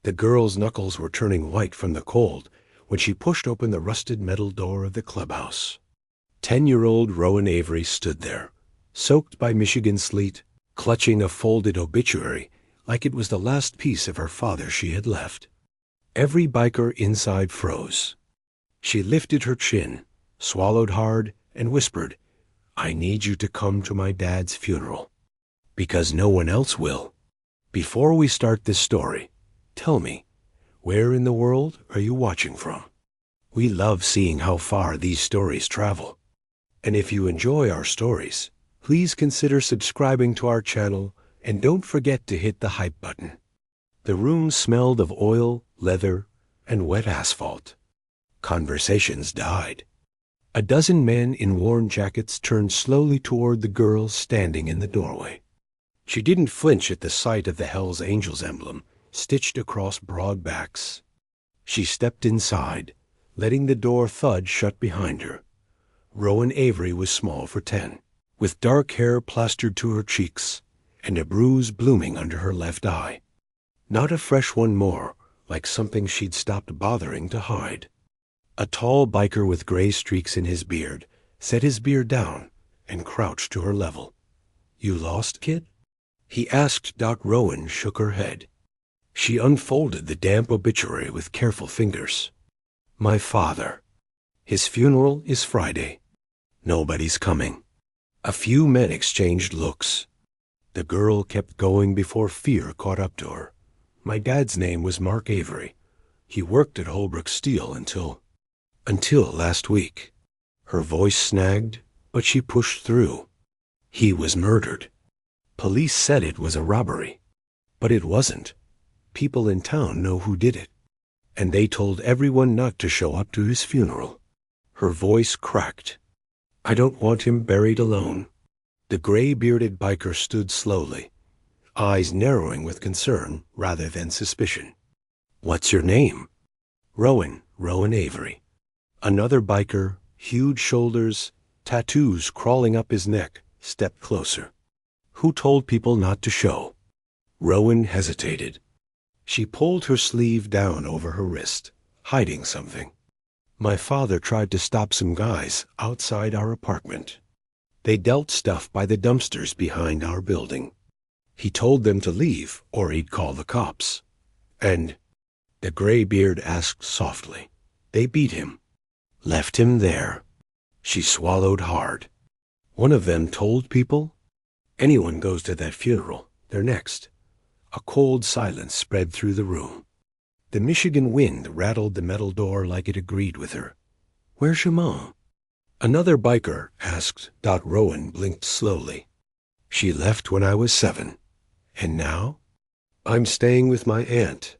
The girl's knuckles were turning white from the cold when she pushed open the rusted metal door of the clubhouse. 10-year-old Rowan Avery stood there, soaked by Michigan sleet, clutching a folded obituary like it was the last piece of her father she had left. Every biker inside froze. She lifted her chin, swallowed hard, and whispered, "I need you to come to my dad's funeral. Because no one else will. Before we start this story, tell me, where in the world are you watching from? We love seeing how far these stories travel. And if you enjoy our stories, please consider subscribing to our channel and don't forget to hit the hype button." The room smelled of oil, leather, and wet asphalt. Conversations died. A dozen men in worn jackets turned slowly toward the girl standing in the doorway. She didn't flinch at the sight of the Hells Angels emblem stitched across broad backs. She stepped inside, letting the door thud shut behind her. Rowan Avery was small for 10, with dark hair plastered to her cheeks and a bruise blooming under her left eye. Not a fresh one more, like something she'd stopped bothering to hide. A tall biker with gray streaks in his beard set his beer down and crouched to her level. "You lost, kid?" he asked. Rowan shook her head. She unfolded the damp obituary with careful fingers. "My father. His funeral is Friday. Nobody's coming." A few men exchanged looks. The girl kept going before fear caught up to her. "My dad's name was Mark Avery. He worked at Holbrook Steel until last week." Her voice snagged, but she pushed through. "He was murdered. Police said it was a robbery, but it wasn't. People in town know who did it, and they told everyone not to show up to his funeral." Her voice cracked. "I don't want him buried alone." The gray-bearded biker stood slowly, eyes narrowing with concern rather than suspicion. "What's your name?" "Rowan Avery." Another biker, huge shoulders, tattoos crawling up his neck, stepped closer. "Who told people not to show?" Rowan hesitated. She pulled her sleeve down over her wrist, hiding something. "My father tried to stop some guys outside our apartment. They dealt stuff by the dumpsters behind our building. He told them to leave or he'd call the cops. And," the gray-beard asked softly, "they beat him. Left him there." She swallowed hard. "One of them told people?" "Anyone goes to that funeral, they're next." A cold silence spread through the room. The Michigan wind rattled the metal door like it agreed with her. "Where's your mom?" Another biker asked. Rowan blinked slowly. "She left when I was 7. And now? I'm staying with my aunt.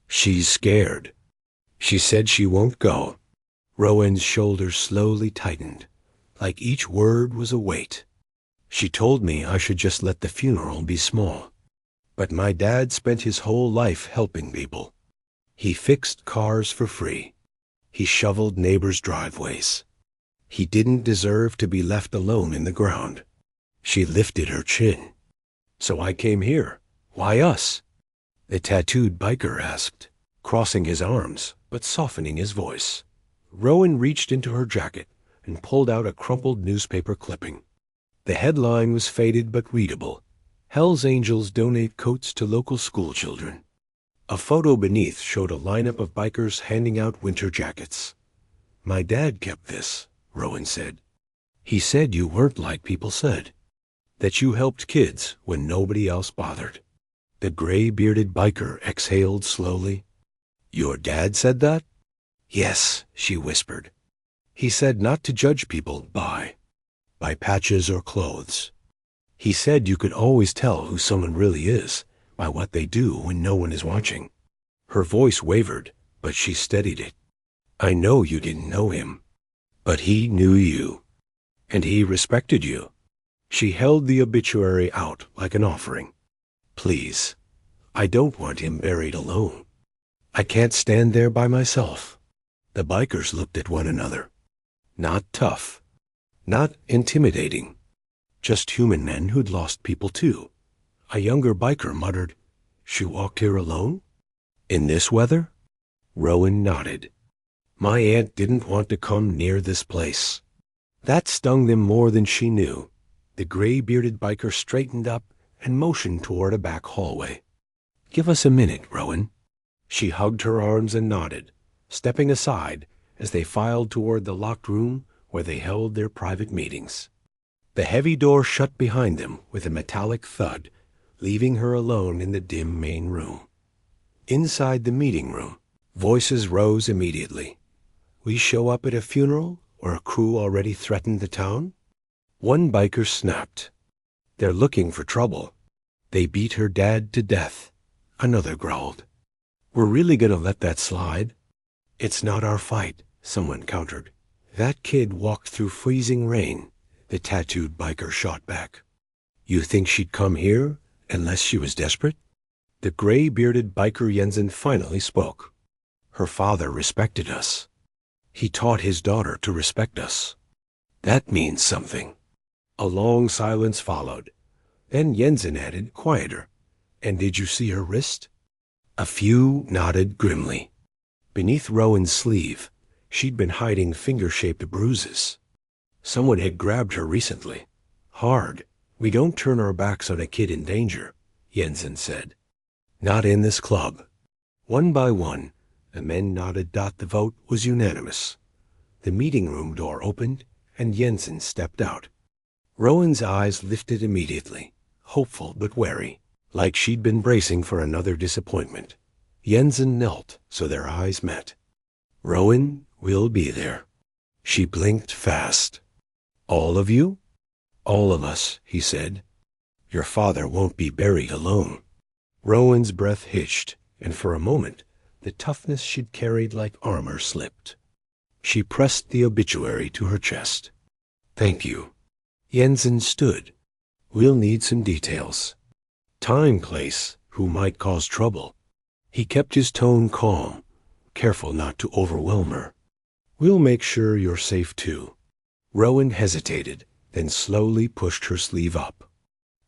She's scared. She said she won't go." Rowan's shoulders slowly tightened, like each word was a weight. "She told me I should just let the funeral be small. But my dad spent his whole life helping people. He fixed cars for free. He shoveled neighbors' driveways. He didn't deserve to be left alone in the ground." She lifted her chin. "So I came here. Why us?" the tattooed biker asked, crossing his arms but softening his voice. Rowan reached into her jacket and pulled out a crumpled newspaper clipping. The headline was faded but readable. "Hells Angels donate coats to local school children." A photo beneath showed a lineup of bikers handing out winter jackets. "My dad kept this," Rowan said. "He said you weren't like people said. That you helped kids when nobody else bothered." The gray-bearded biker exhaled slowly. "Your dad said that?" "Yes," she whispered. "He said not to judge people by patches or clothes. He said you could always tell who someone really is by what they do when no one is watching." Her voice wavered, but she steadied it. "I know you didn't know him, but he knew you, and he respected you." She held the obituary out like an offering. "Please, I don't want him buried alone. I can't stand there by myself." The bikers looked at one another. Not tough, not intimidating, just human men who'd lost people too. A younger biker muttered, "She walked here alone?" In this weather? Rowan nodded. My aunt didn't want to come near this place. That stung them more than she knew. The gray-bearded biker straightened up and motioned toward a back hallway. Give us a minute, Rowan. She hugged her arms and nodded, stepping aside as they filed toward the locked room where they held their private meetings. The heavy door shut behind them with a metallic thud, leaving her alone in the dim main room. Inside the meeting room, voices rose immediately. We show up at a funeral or a crew already threatened the town? One biker snapped. They're looking for trouble. They beat her dad to death. Another growled. We're really gonna let that slide? It's not our fight, someone countered. That kid walked through freezing rain, the tattooed biker shot back. You think she'd come here unless she was desperate? The gray-bearded biker Jensen finally spoke. Her father respected us. He taught his daughter to respect us. That means something. A long silence followed. Then Jensen added, quieter, And did you see her wrist? A few nodded grimly. Beneath Rowan's sleeve, she'd been hiding finger-shaped bruises. Someone had grabbed her recently. Hard. We don't turn our backs on a kid in danger, Jensen said. Not in this club. One by one, the men nodded. The vote was unanimous. The meeting room door opened, and Jensen stepped out. Rowan's eyes lifted immediately, hopeful but wary, like she'd been bracing for another disappointment. Jensen knelt so their eyes met. Rowan, we'll be there. She blinked fast. All of you? All of us, he said. Your father won't be buried alone. Rowan's breath hitched, and for a moment, the toughness she'd carried like armor slipped. She pressed the obituary to her chest. Thank you. Jensen stood. We'll need some details. Time, place, who might cause trouble. He kept his tone calm, careful not to overwhelm her. We'll make sure you're safe too. Rowan hesitated, then slowly pushed her sleeve up.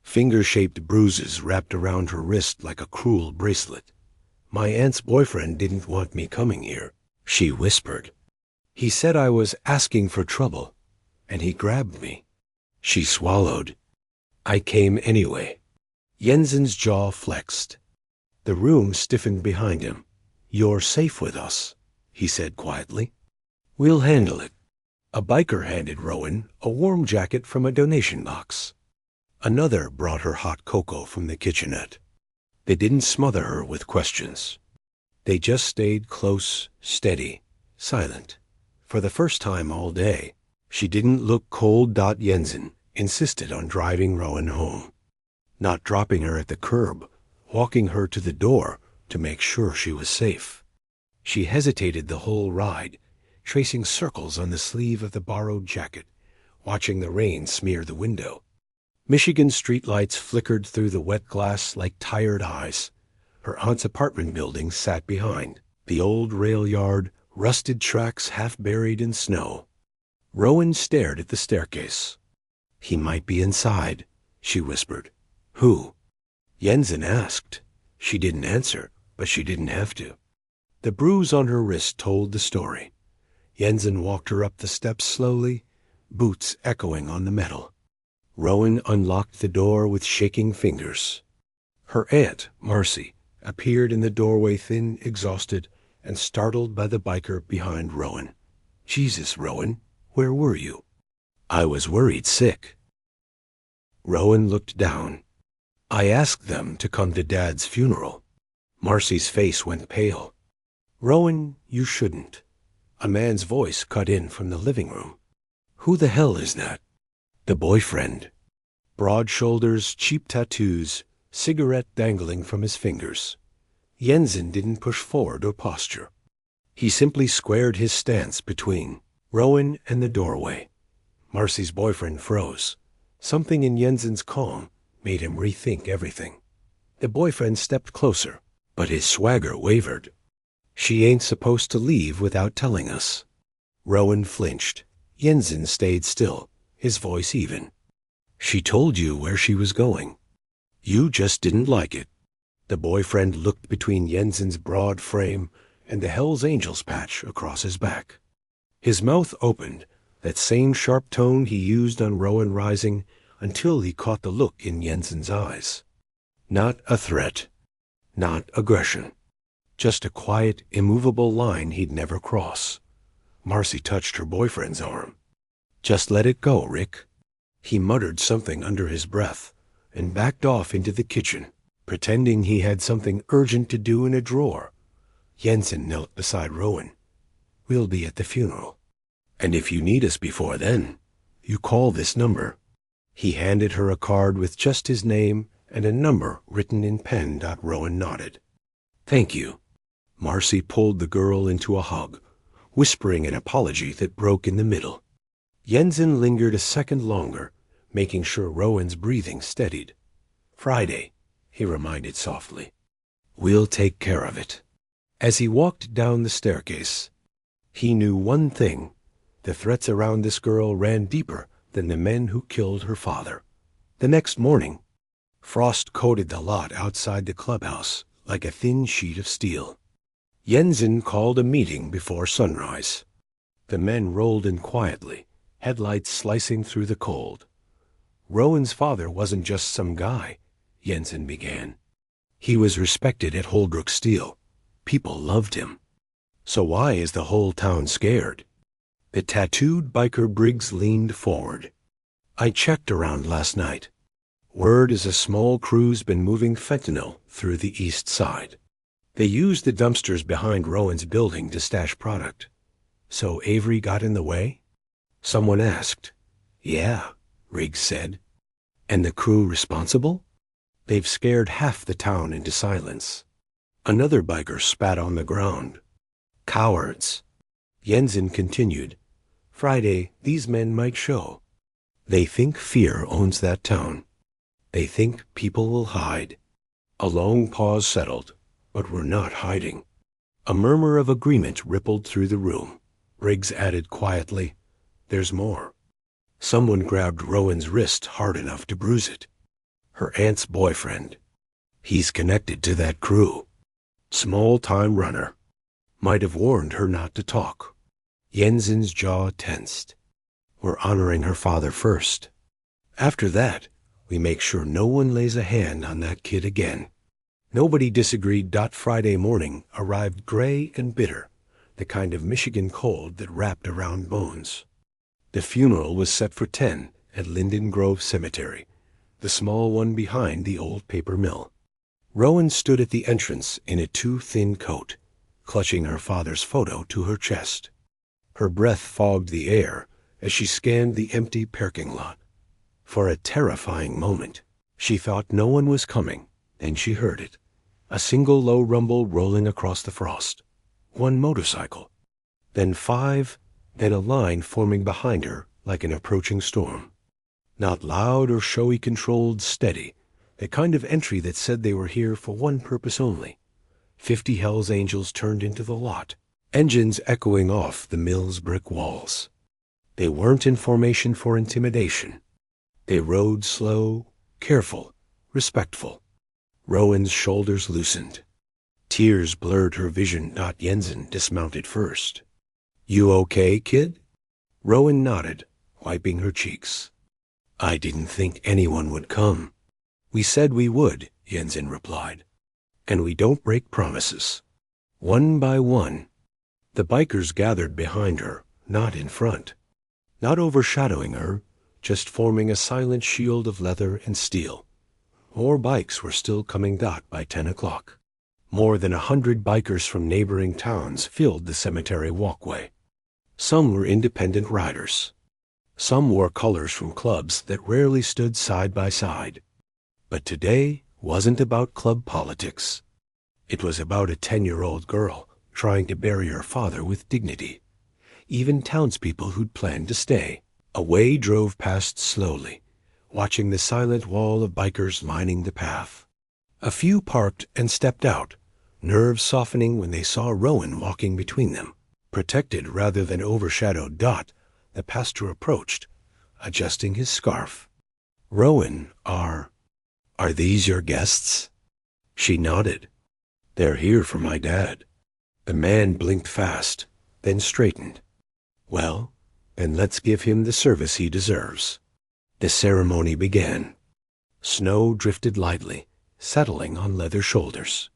Finger-shaped bruises wrapped around her wrist like a cruel bracelet. My aunt's boyfriend didn't want me coming here, she whispered. He said I was asking for trouble, and he grabbed me. She swallowed. I came anyway. Jensen's jaw flexed. The room stiffened behind him. You're safe with us, he said quietly. We'll handle it. A biker handed Rowan a warm jacket from a donation box. Another brought her hot cocoa from the kitchenette. They didn't smother her with questions. They just stayed close, steady, silent. For the first time all day, she didn't look cold. Jensen insisted on driving Rowan home, not dropping her at the curb, walking her to the door to make sure she was safe. She hesitated the whole ride, tracing circles on the sleeve of the borrowed jacket, watching the rain smear the window. Michigan streetlights flickered through the wet glass like tired eyes. Her aunt's apartment building sat behind, the old rail yard, rusted tracks half buried in snow. Rowan stared at the staircase. He might be inside, she whispered. Who? Jensen asked. She didn't answer, but she didn't have to. The bruise on her wrist told the story. Jensen walked her up the steps slowly, boots echoing on the metal. Rowan unlocked the door with shaking fingers. Her aunt, Marcy, appeared in the doorway, thin, exhausted, and startled by the biker behind Rowan. Jesus, Rowan, where were you? I was worried sick. Rowan looked down. I asked them to come to Dad's funeral. Marcy's face went pale. Rowan, you shouldn't. A man's voice cut in from the living room. Who the hell is that? The boyfriend. Broad shoulders, cheap tattoos, cigarette dangling from his fingers. Jensen didn't push forward or posture. He simply squared his stance between Rowan and the doorway. Marcy's boyfriend froze. Something in Jensen's calm made him rethink everything. The boyfriend stepped closer, but his swagger wavered. She ain't supposed to leave without telling us. Rowan flinched. Jensen stayed still, his voice even. She told you where she was going. You just didn't like it. The boyfriend looked between Jensen's broad frame and the Hell's Angels patch across his back. His mouth opened, that same sharp tone he used on Rowan rising, until he caught the look in Jensen's eyes. Not a threat, not aggression, just a quiet, immovable line he'd never cross. Marcy touched her boyfriend's arm. "Just let it go, Rick." He muttered something under his breath and backed off into the kitchen, pretending he had something urgent to do in a drawer. Jensen knelt beside Rowan. "We'll be at the funeral. And if you need us before then, you call this number." He handed her a card with just his name and a number written in pen. Rowan nodded. "Thank you." Marcy pulled the girl into a hug, whispering an apology that broke in the middle. Jensen lingered a second longer, making sure Rowan's breathing steadied. "Friday," he reminded softly. "We'll take care of it." As he walked down the staircase, he knew one thing. The threats around this girl ran deeper than the men who killed her father. The next morning, frost coated the lot outside the clubhouse like a thin sheet of steel. Jensen called a meeting before sunrise. The men rolled in quietly, headlights slicing through the cold. "Rowan's father wasn't just some guy," Jensen began. "He was respected at Holdbrook Steel. People loved him. So why is the whole town scared?" The tattooed biker Briggs leaned forward. "I checked around last night. Word is a small crew's been moving fentanyl through the east side. They used the dumpsters behind Rowan's building to stash product. So Avery got in the way?" Someone asked. "Yeah," Riggs said. "And the crew responsible? They've scared half the town into silence." Another biker spat on the ground. "Cowards." Jensen continued. "Friday, these men might show. They think fear owns that town. They think people will hide." A long pause settled, but we're not hiding. A murmur of agreement rippled through the room. Briggs added quietly, "There's more." Someone grabbed Rowan's wrist hard enough to bruise it. Her aunt's boyfriend. He's connected to that crew. Small-time runner. Might have warned her not to talk. Jensen's jaw tensed. "We're honoring her father first. After that, we make sure no one lays a hand on that kid again." Nobody disagreed. Friday morning arrived gray and bitter, the kind of Michigan cold that wrapped around bones. The funeral was set for 10 at Linden Grove Cemetery, the small one behind the old paper mill. Rowan stood at the entrance in a too-thin coat, clutching her father's photo to her chest. Her breath fogged the air as she scanned the empty parking lot. For a terrifying moment, she thought no one was coming, then she heard it. A single low rumble rolling across the frost. One motorcycle. Then 5, then a line forming behind her like an approaching storm. Not loud or showy, controlled, steady. The kind of entry that said they were here for one purpose only. 50 Hell's Angels turned into the lot, engines echoing off the mill's brick walls. They weren't in formation for intimidation. They rode slow, careful, respectful. Rowan's shoulders loosened. Tears blurred her vision. Jensen dismounted first. "You okay, kid?" Rowan nodded, wiping her cheeks. "I didn't think anyone would come." "We said we would," Jensen replied. "And we don't break promises." One by one, the bikers gathered behind her, not in front. Not overshadowing her, just forming a silent shield of leather and steel. More bikes were still coming. By 10 o'clock. More than 100 bikers from neighboring towns filled the cemetery walkway. Some were independent riders. Some wore colors from clubs that rarely stood side by side. But today wasn't about club politics. It was about a 10-year-old girl trying to bury her father with dignity. Even townspeople who'd planned to stay away drove past slowly, watching the silent wall of bikers lining the path. A few parked and stepped out, nerves softening when they saw Rowan walking between them. Protected rather than overshadowed. The pastor approached, adjusting his scarf. "Rowan, are these your guests?" She nodded. "They're here for my dad." The man blinked fast, then straightened. "Well, then let's give him the service he deserves." The ceremony began. Snow drifted lightly, settling on leather shoulders.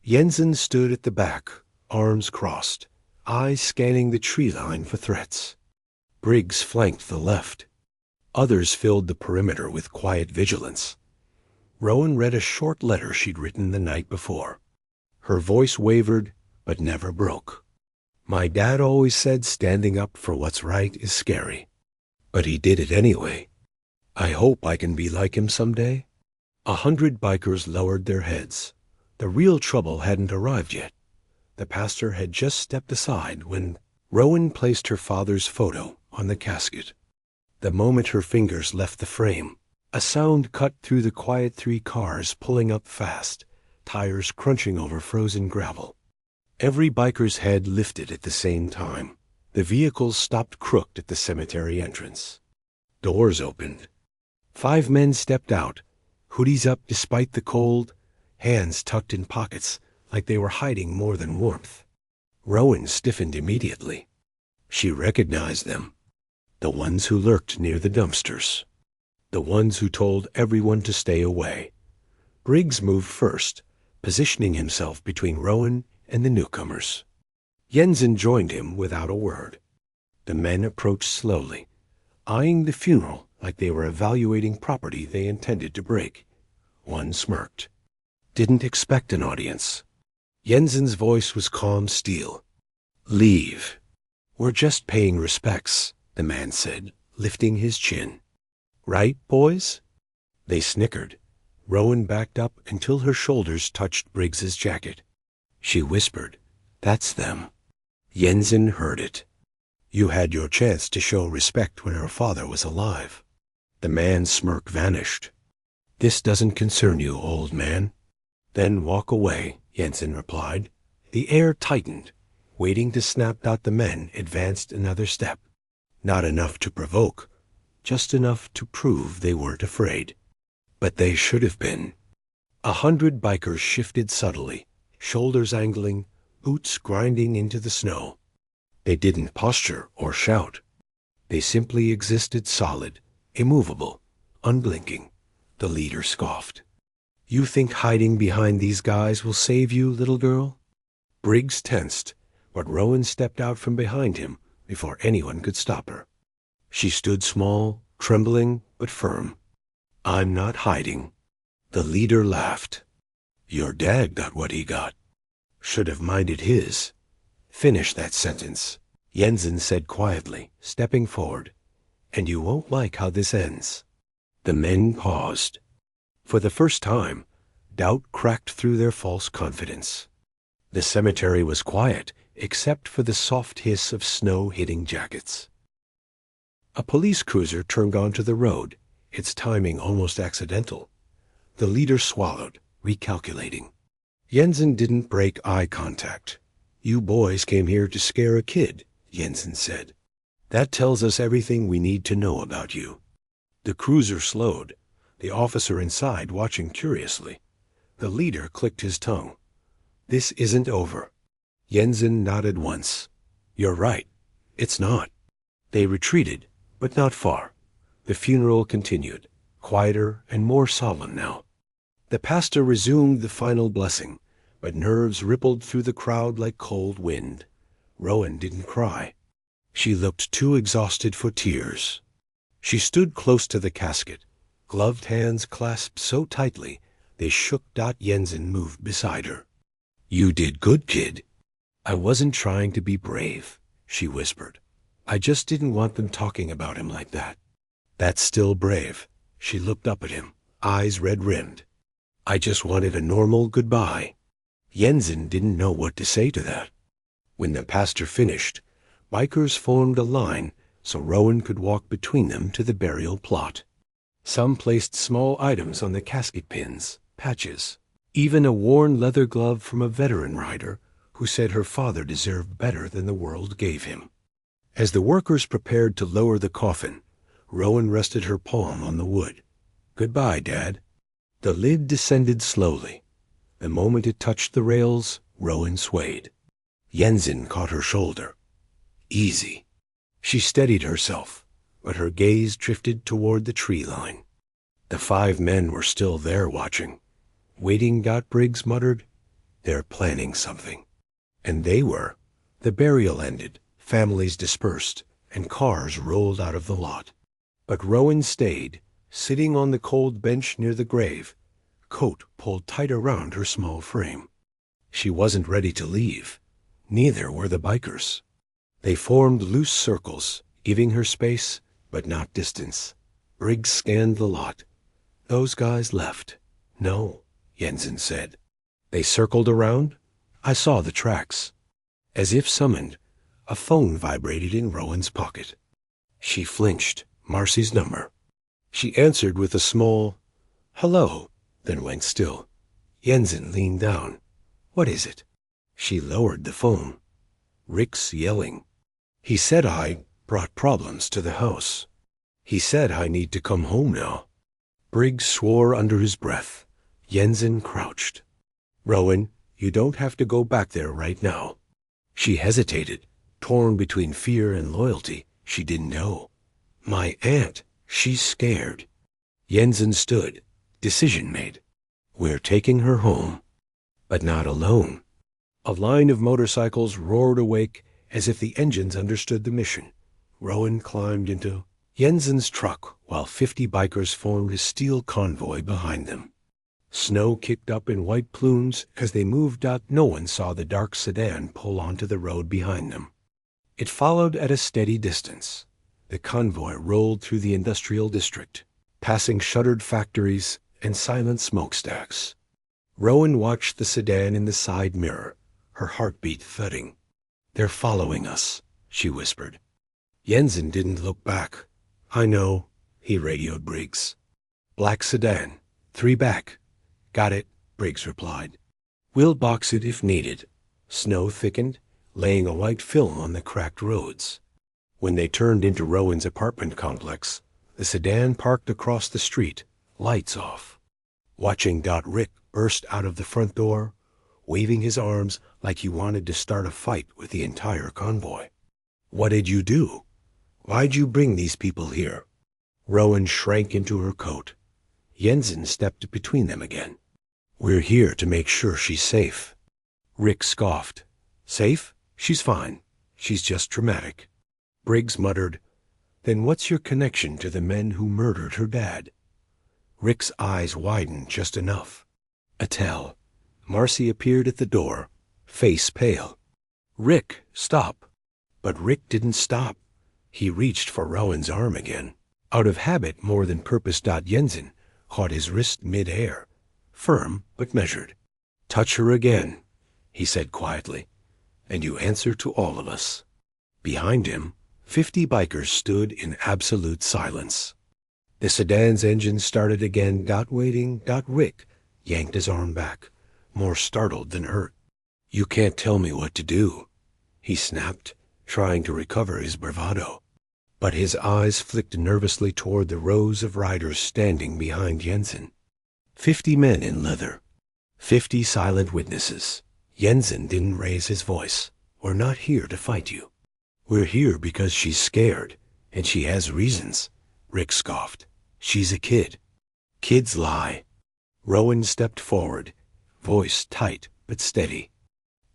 Jensen stood at the back, arms crossed, eyes scanning the tree line for threats. Briggs flanked the left. Others filled the perimeter with quiet vigilance. Rowan read a short letter she'd written the night before. Her voice wavered, but never broke. "My dad always said standing up for what's right is scary. But he did it anyway. I hope I can be like him someday." 100 bikers lowered their heads. The real trouble hadn't arrived yet. The pastor had just stepped aside when Rowan placed her father's photo on the casket. The moment her fingers left the frame, a sound cut through the quiet 3 cars pulling up fast, tires crunching over frozen gravel. Every biker's head lifted at the same time. The vehicles stopped crooked at the cemetery entrance. Doors opened. 5 men stepped out, hoodies up despite the cold, hands tucked in pockets like they were hiding more than warmth. Rowan stiffened immediately. She recognized them. The ones who lurked near the dumpsters. The ones who told everyone to stay away. Briggs moved first, positioning himself between Rowan and the newcomers. Jensen joined him without a word. The men approached slowly, eyeing the funeral like they were evaluating property they intended to break. One smirked. Didn't expect an audience. Jensen's voice was calm steel. "Leave. We're just paying respects," the man said, lifting his chin. "Right, boys?" They snickered. Rowan backed up until her shoulders touched Briggs's jacket. She whispered, "That's them." Jensen heard it. "You had your chance to show respect when her father was alive." The man's smirk vanished. "This doesn't concern you, old man." "Then walk away," Jensen replied. The air tightened. Waiting to snap out, the men advanced another step. Not enough to provoke, just enough to prove they weren't afraid. But they should have been. 100 bikers shifted subtly, shoulders angling, boots grinding into the snow. They didn't posture or shout. They simply existed solid, immovable, unblinking. The leader scoffed. "You think hiding behind these guys will save you, little girl?" Briggs tensed, but Rowan stepped out from behind him before anyone could stop her. She stood small, trembling, but firm. "I'm not hiding." The leader laughed. "Your dad got what he got. Should have minded his." "Finish that sentence," Jensen said quietly, stepping forward. "And you won't like how this ends." The men paused. For the first time, doubt cracked through their false confidence. The cemetery was quiet, except for the soft hiss of snow hitting jackets. A police cruiser turned onto the road, its timing almost accidental. The leader swallowed, recalculating. Jensen didn't break eye contact. "You boys came here to scare a kid," Jensen said. "That tells us everything we need to know about you." The cruiser slowed, the officer inside watching curiously. The leader clicked his tongue. "This isn't over." Jensen nodded once. "You're right. It's not." They retreated, but not far. The funeral continued, quieter and more solemn now. The pastor resumed the final blessing, but nerves rippled through the crowd like cold wind. Rowan didn't cry. She looked too exhausted for tears. She stood close to the casket, gloved hands clasped so tightly they shook. Jensen moved beside her. "You did good, kid." "I wasn't trying to be brave," she whispered. "I just didn't want them talking about him like that." "That's still brave." She looked up at him, eyes red-rimmed. "I just wanted a normal goodbye." Jensen didn't know what to say to that. When the pastor finished, bikers formed a line so Rowan could walk between them to the burial plot. Some placed small items on the casket pins, patches, even a worn leather glove from a veteran rider who said her father deserved better than the world gave him. As the workers prepared to lower the coffin, Rowan rested her palm on the wood. "Goodbye, Dad." The lid descended slowly. The moment it touched the rails, Rowan swayed. Jensen caught her shoulder. Easy. She steadied herself, but her gaze drifted toward the tree line. The 5 men were still there watching. Waiting, Briggs muttered. They're planning something. And they were. The burial ended, families dispersed, and cars rolled out of the lot. But Rowan stayed, sitting on the cold bench near the grave, coat pulled tight around her small frame. She wasn't ready to leave. Neither were the bikers. They formed loose circles, giving her space, but not distance. Briggs scanned the lot. Those guys left. No, Jensen said. They circled around. I saw the tracks. As if summoned, a phone vibrated in Rowan's pocket. She flinched. Marcy's number. She answered with a small, hello, then went still. Jensen leaned down. What is it? She lowered the phone. Rick's yelling. He said I brought problems to the house. He said I need to come home now. Briggs swore under his breath. Jensen crouched. Rowan, you don't have to go back there right now. She hesitated, torn between fear and loyalty. She didn't know. My aunt, she's scared. Jensen stood. Decision made. We're taking her home. But not alone. A line of motorcycles roared awake as if the engines understood the mission. Rowan climbed into Jensen's truck while 50 bikers formed a steel convoy behind them. Snow kicked up in white plumes as they moved out. No one saw the dark sedan pull onto the road behind them. It followed at a steady distance. The convoy rolled through the industrial district, passing shuttered factories and silent smokestacks. Rowan watched the sedan in the side mirror, her heartbeat thudding. They're following us, she whispered. Jensen didn't look back. I know, he radioed Briggs. Black sedan, 3 back. Got it, Briggs replied. We'll box it if needed. Snow thickened, laying a white film on the cracked roads. When they turned into Rowan's apartment complex, the sedan parked across the street, lights off. Watching Rick burst out of the front door, waving his arms like he wanted to start a fight with the entire convoy. What did you do? Why'd you bring these people here? Rowan shrank into her coat. Jensen stepped between them again. We're here to make sure she's safe. Rick scoffed. Safe? She's fine. She's just traumatic. Briggs muttered, Then what's your connection to the men who murdered her dad? Rick's eyes widened just enough. Attell. Marcy appeared at the door, face pale. Rick, stop. But Rick didn't stop. He reached for Rowan's arm again. Out of habit more than purpose. Jensen caught his wrist mid-air, firm but measured. Touch her again, he said quietly, and you answer to all of us. Behind him, 50 bikers stood in absolute silence. The sedan's engine started again. Waiting. Rick yanked his arm back, more startled than hurt. You can't tell me what to do, he snapped, trying to recover his bravado. But his eyes flicked nervously toward the rows of riders standing behind Jensen. 50 men in leather. 50 silent witnesses. Jensen didn't raise his voice. We're not here to fight you. We're here because she's scared, and she has reasons. Rick scoffed. She's a kid. Kids lie. Rowan stepped forward, voice tight but steady.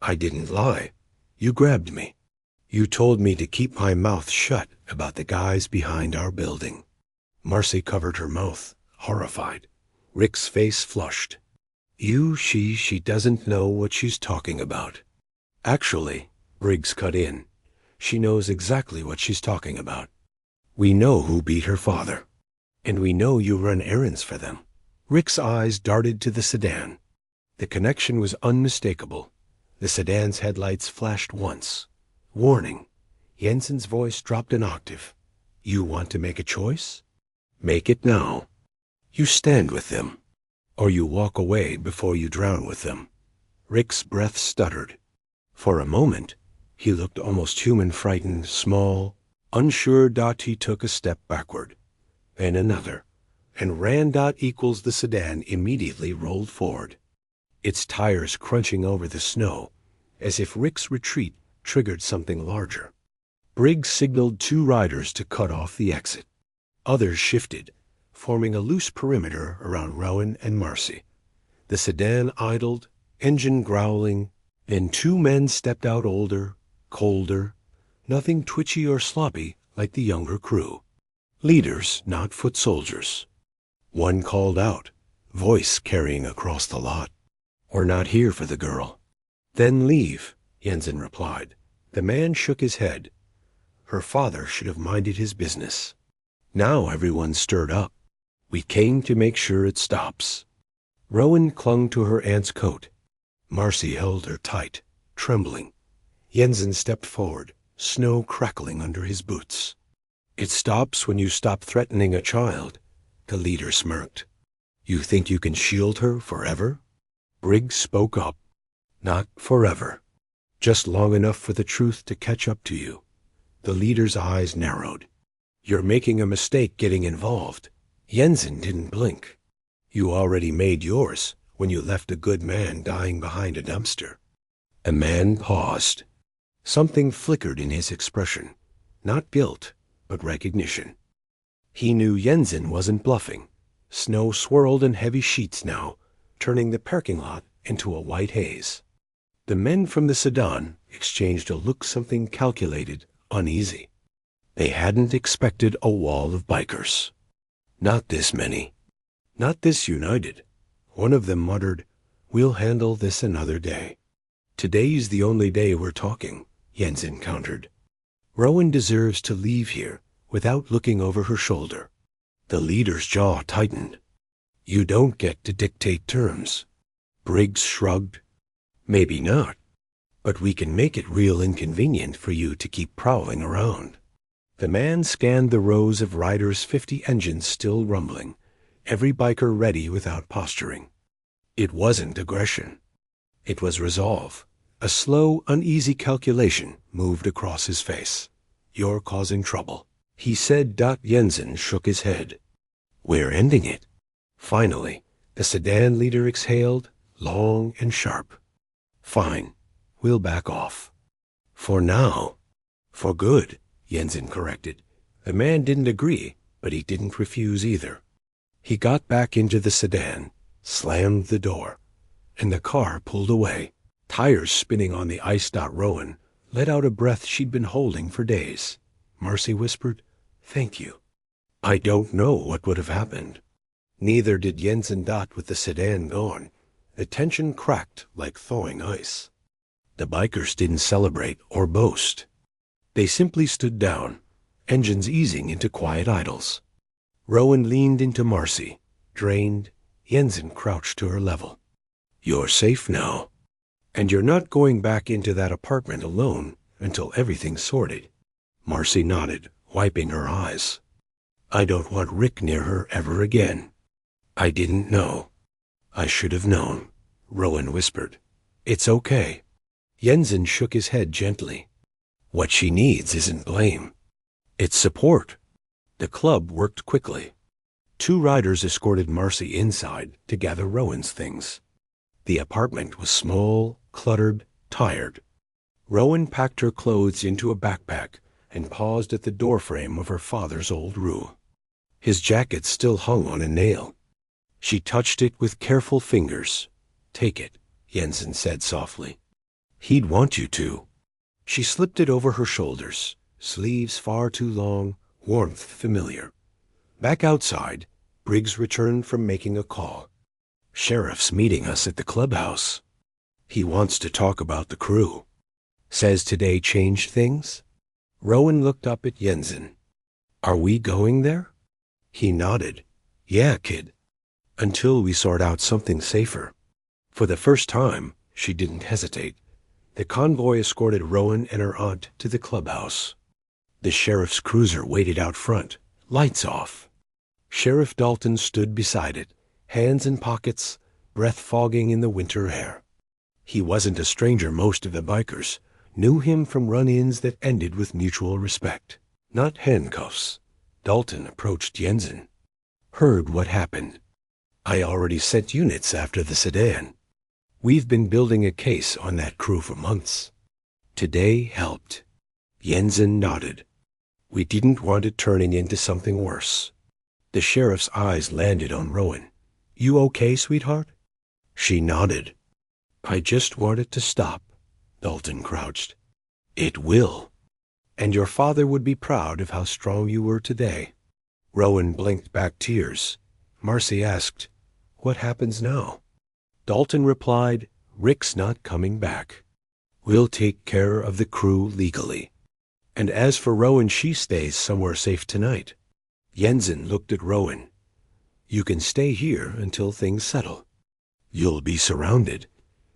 I didn't lie. You grabbed me. You told me to keep my mouth shut about the guys behind our building. Marcy covered her mouth, horrified. Rick's face flushed. She doesn't know what she's talking about. Actually, Briggs cut in. She knows exactly what she's talking about. We know who beat her father. And we know you run errands for them. Rick's eyes darted to the sedan. The connection was unmistakable. The sedan's headlights flashed once. Warning. Jensen's voice dropped an octave. You want to make a choice? Make it now. You stand with them, or you walk away before you drown with them. Rick's breath stuttered. For a moment, he looked almost human, frightened, small, unsure. He took a step backward, then another, and ran. The sedan immediately rolled forward. its tires crunching over the snow, as if Rick's retreat triggered something larger. Briggs signaled 2 riders to cut off the exit. Others shifted, forming a loose perimeter around Rowan and Marcy. The sedan idled, engine growling, then 2 men stepped out, older, colder, nothing twitchy or sloppy like the younger crew. Leaders, not foot soldiers. One called out, voice carrying across the lot, "We're not here for the girl." "Then leave," Jensen replied. The man shook his head. Her father should have minded his business. Now everyone stirred up. "We came to make sure it stops." Rowan clung to her aunt's coat. Marcy held her tight, trembling. Jensen stepped forward, snow crackling under his boots. "It stops when you stop threatening a child," the leader smirked. "You think you can shield her forever?" Briggs spoke up. "Not forever. Just long enough for the truth to catch up to you." The leader's eyes narrowed. "You're making a mistake getting involved." Jensen didn't blink. "You already made yours when you left a good man dying behind a dumpster." A man paused. Something flickered in his expression. Not guilt, but recognition. He knew Jensen wasn't bluffing. Snow swirled in heavy sheets now, turning the parking lot into a white haze. The men from the sedan exchanged a look, something calculated, uneasy. They hadn't expected a wall of bikers. Not this many. Not this united. One of them muttered, "We'll handle this another day." "Today's the only day we're talking," Jensen countered. "Rowan deserves to leave here without looking over her shoulder." The leader's jaw tightened. "You don't get to dictate terms." Briggs shrugged. "Maybe not. But we can make it real inconvenient for you to keep prowling around." The man scanned the rows of riders' 50 engines still rumbling, every biker ready without posturing. It wasn't aggression. It was resolve. A slow, uneasy calculation moved across his face. "You're causing trouble," he said. Jensen shook his head. "We're ending it." Finally, the sedan leader exhaled, long and sharp. "Fine. We'll back off." "For now." "For good," Jensen corrected. The man didn't agree, but he didn't refuse either. He got back into the sedan, slammed the door, and the car pulled away. Tires spinning on the ice. Rowan let out a breath she'd been holding for days. Marcy whispered, "Thank you." I don't know what would have happened. Neither did Jensen. With the sedan gone, the tension cracked like thawing ice. The bikers didn't celebrate or boast. They simply stood down, engines easing into quiet idles. Rowan leaned into Marcy, drained. Jensen crouched to her level. "You're safe now. And you're not going back into that apartment alone until everything's sorted." Marcy nodded, wiping her eyes. "I don't want Rick near her ever again." "I didn't know." "I should have known," Rowan whispered. "It's okay." Jensen shook his head gently. "What she needs isn't blame. It's support." The club worked quickly. 2 riders escorted Marcy inside to gather Rowan's things. The apartment was small, cluttered, tired. Rowan packed her clothes into a backpack and paused at the doorframe of her father's old room. His jacket still hung on a nail. She touched it with careful fingers. "Take it," Jensen said softly. "He'd want you to." She slipped it over her shoulders, sleeves far too long, warmth familiar. Back outside, Briggs returned from making a call. "Sheriff's meeting us at the clubhouse. He wants to talk about the crew. Says today changed things." Rowan looked up at Jensen. "Are we going there?" He nodded. "Yeah, kid. Until we sort out something safer." For the first time, she didn't hesitate. The convoy escorted Rowan and her aunt to the clubhouse. The sheriff's cruiser waited out front, lights off. Sheriff Dalton stood beside it, hands in pockets, breath fogging in the winter air. He wasn't a stranger. Most of the bikers knew him from run-ins that ended with mutual respect, not handcuffs. Dalton approached Jensen. "Heard what happened. I already sent units after the sedan." We've been building a case on that crew for months. Today helped. Jensen nodded. We didn't want it turning into something worse. The sheriff's eyes landed on Rowan. You okay, sweetheart? She nodded. I just want it to stop. Dalton crouched. It will. And your father would be proud of how strong you were today. Rowan blinked back tears. Marcy asked, What happens now? Dalton replied, Rick's not coming back. We'll take care of the crew legally. And as for Rowan, she stays somewhere safe tonight. Jensen looked at Rowan. You can stay here until things settle. You'll be surrounded.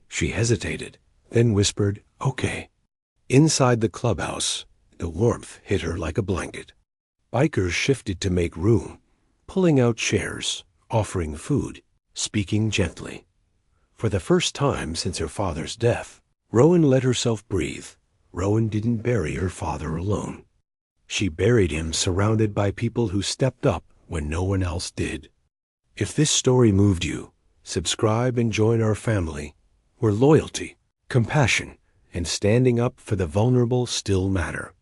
She hesitated, then whispered, Okay. Inside the clubhouse, the warmth hit her like a blanket. Bikers shifted to make room, pulling out chairs, offering food, speaking gently. For the first time since her father's death, Rowan let herself breathe. Rowan didn't bury her father alone. She buried him surrounded by people who stepped up when no one else did. If this story moved you, subscribe and join our family, where loyalty, compassion, and standing up for the vulnerable still matter.